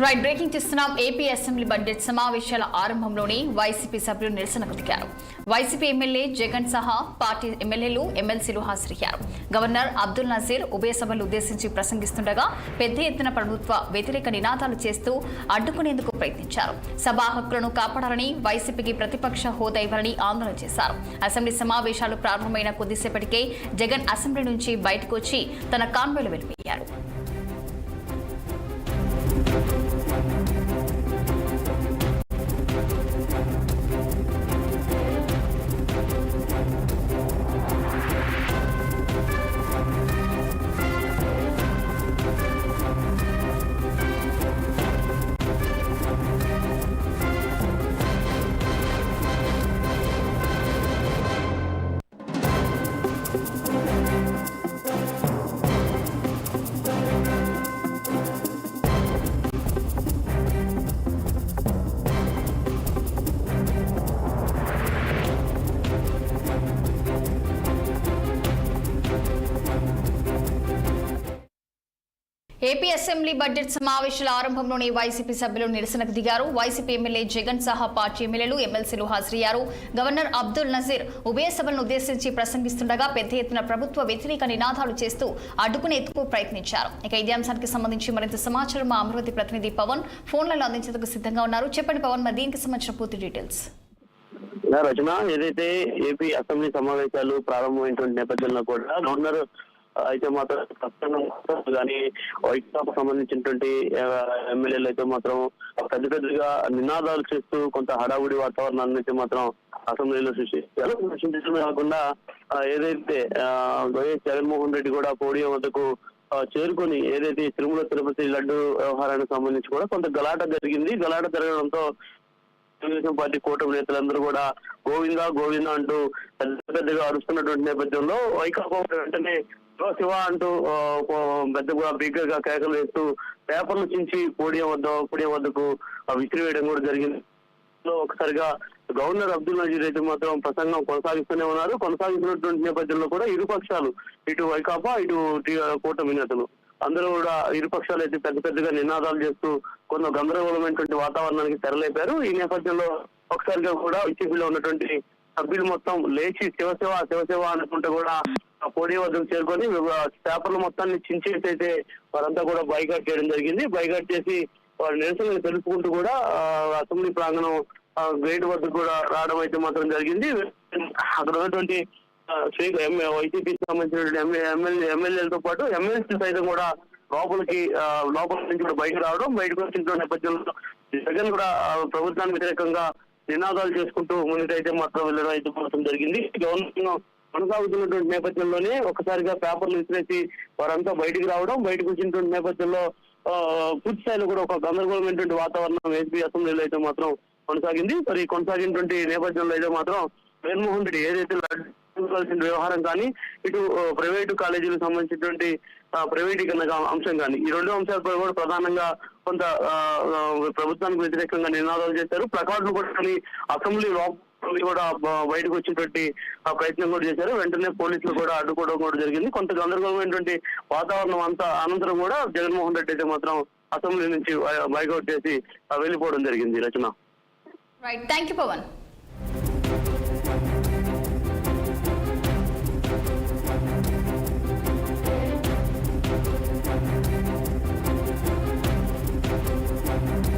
Right breaking చేస్తున్నాం. AP assembly budget సమావేశాల ఆరంభంలోనే వైసీపీ సభ్యులు నిరసనకు దిగారు. వైసీపీ ఎమ్మెల్యే జగన్ సహా పార్టీ ఎమ్మెల్యేలు ఎమ్మెల్సీలు హాజరయ్యారు. గవర్నర్ అబ్దుల్ నజీర్ ఉభయ సభలు ఉద్దేశించి ప్రసంగిస్తుండగా పెద్ద ఎత్తున ప్రభుత్వ వ్యతిరేక నినాదాలు చేస్తూ అడ్డుకునేందుకు ప్రయత్నించారు. సభా హక్కులను కాపాడాలని, వైసీపీకి ప్రతిపక్ష హోదా ఇవ్వాలని ఆందోళన చేశారు. అసెంబ్లీ సమావేశాలు ప్రారంభమైన కొద్దిసేపటికే జగన్ అసెంబ్లీ నుంచి బయటకు వచ్చి తన కాన్వాయ్లో వెళ్ళిపోయారు. ఏపీ అసెంబ్లీ బడ్జెట్ సమావేశాల ఆరంభంలోనే వైసీపీ సభ్యులు నిరసనకు దిగారు. వైసీపీ ఎమ్మెల్యే జగన్ సహా పార్టీ ఎమ్మెల్యేలు ఎమ్మెల్సీలు హాజరయ్యారు. గవర్నర్ అబ్దుల్ నజీర్ ఉభయ సభలను ఉద్దేశించి ప్రసంగిస్తుండగా పెద్ద ఎత్తున ప్రభుత్వ వ్యతిరేక నినాదాలు చేస్తూ అడ్డుకునేందుకు ప్రయత్నించారు. ఇక ఇదే అంశానికి సంబంధించి మరింత సమాచారం మా అమరావతి ప్రతినిధి పవన్ ఫోన్లలో అందించేందుకు సిద్ధంగా ఉన్నారు. చెప్పండి పవన్, మరి దీనికి సంబంధించిన పూర్తి డీటెయిల్స్. రచన, ఏదైతే ఏపీ అసెంబ్లీ సమావేశాలు ప్రారంభమైనటువంటి నేపథ్యంలో కూడా గవర్నర్ అయితే మాత్రం కానీ వైకాపాకు సంబంధించినటువంటి ఎమ్మెల్యేలు అయితే మాత్రం పెద్దగా నినాదాలు చేస్తూ కొంత హడావుడి వాతావరణాన్ని అయితే మాత్రం అసెంబ్లీలో సృష్టించడమే కాకుండా ఏదైతే వైఎస్ జగన్మోహన్ రెడ్డి కూడా పోడియం వద్దకు చేరుకొని ఏదైతే తిరుమల తిరుపతి లడ్డు వ్యవహారానికి సంబంధించి కూడా కొంత గలాట జరిగింది. గలాట జరగడంతో తెలుగుదేశం పార్టీ కూటమి నేతలందరూ కూడా గోవిందా గోవిందా అంటూ పెద్దగా అరుస్తున్నటువంటి నేపథ్యంలో వైకాపా వెంటనే శివ అంటూ పెద్దగా బిగ్గరగా కేకలు వేస్తూ పేపర్లు చించి పోడియం వద్దకు విసిరివేయడం కూడా జరిగింది. ఒకసారిగా గవర్నర్ అబ్దుల్ నజీర్ అయితే మాత్రం ప్రసంగం కొనసాగిస్తూనే ఉన్నారు. కొనసాగిస్తున్నటువంటి నేపథ్యంలో కూడా ఇరుపక్షాలు, ఇటు వైకాపా ఇటు కూటమి నేతలు అందరూ కూడా ఇరుపక్షాలు అయితే పెద్దగా నినాదాలు చేస్తూ కొంత గందరగోళమైనటువంటి వాతావరణానికి తెరలేపారు. ఈ నేపథ్యంలో ఒకసారిగా కూడా వైసీపీలో ఉన్నటువంటి సభ్యులు మొత్తం లేచి శివసేవ అనుకుంటూ కూడా పోడియం వద్దకు చేరుకొని పేపర్లు మొత్తాన్ని చించేసి అయితే వారంతా కూడా బైకాట్ చేయడం జరిగింది. బైకాట్ చేసి వారి నిరసనలు తెలుపుకుంటూ కూడా అసెంబ్లీ ప్రాంగణం గేట్ వద్దకు కూడా రావడం అయితే మాత్రం జరిగింది. అక్కడ ఉన్నటువంటి వైసీపీకి సంబంధించినటువంటి ఎమ్మెల్యేలతో పాటు ఎమ్మెల్సీ సైతం కూడా లోపల నుంచి కూడా బయటకు రావడం, బయటకు వచ్చిన నేపథ్యంలో జగన్ కూడా ప్రభుత్వానికి వ్యతిరేకంగా నినాదాలు చేసుకుంటూ ముందుకైతే మాత్రం వెళ్ళడం అయితే మాత్రం జరిగింది. గవర్నమెంట్ కొనసాగుతున్నటువంటి నేపథ్యంలోనే ఒకసారిగా పేపర్లు విసిరేసి వారంతా బయటకు రావడం, బయటకు వచ్చినటువంటి నేపథ్యంలో పూర్తి స్థాయిలో కూడా ఒక గందరగోళమైనటువంటి వాతావరణం ఏపీ అసెంబ్లీలో అయితే మాత్రం కొనసాగింది. మరి కొనసాగినటువంటి నేపథ్యంలో అయితే మాత్రం జగన్మోహన్ రెడ్డి ఏదైతే వ్యవహారం కానీ, ఇటు ప్రైవేటు కాలేజీలకు సంబంధించినటువంటి ప్రైవేటీకరణ అంశం కానీ, ఈ రెండు అంశాలపై కూడా ప్రధానంగా కొంత ప్రభుత్వానికి వ్యతిరేకంగా నినాదాలు చేశారు. ప్లకార్డులు కూడా అసెంబ్లీ కూడా బయటకు వచ్చినటువంటి ప్రయత్నం కూడా చేశారు. వెంటనే పోలీసులు కూడా అడ్డుకోవడం కూడా జరిగింది. కొంత గందరగోళమైనటువంటి వాతావరణం అంతా అనంతరం కూడా జగన్మోహన్ రెడ్డి అయితే మాత్రం అసెంబ్లీ నుంచి బైకౌట్ చేసి వెళ్ళిపోవడం జరిగింది. Rachana. Right, thank you Pawan.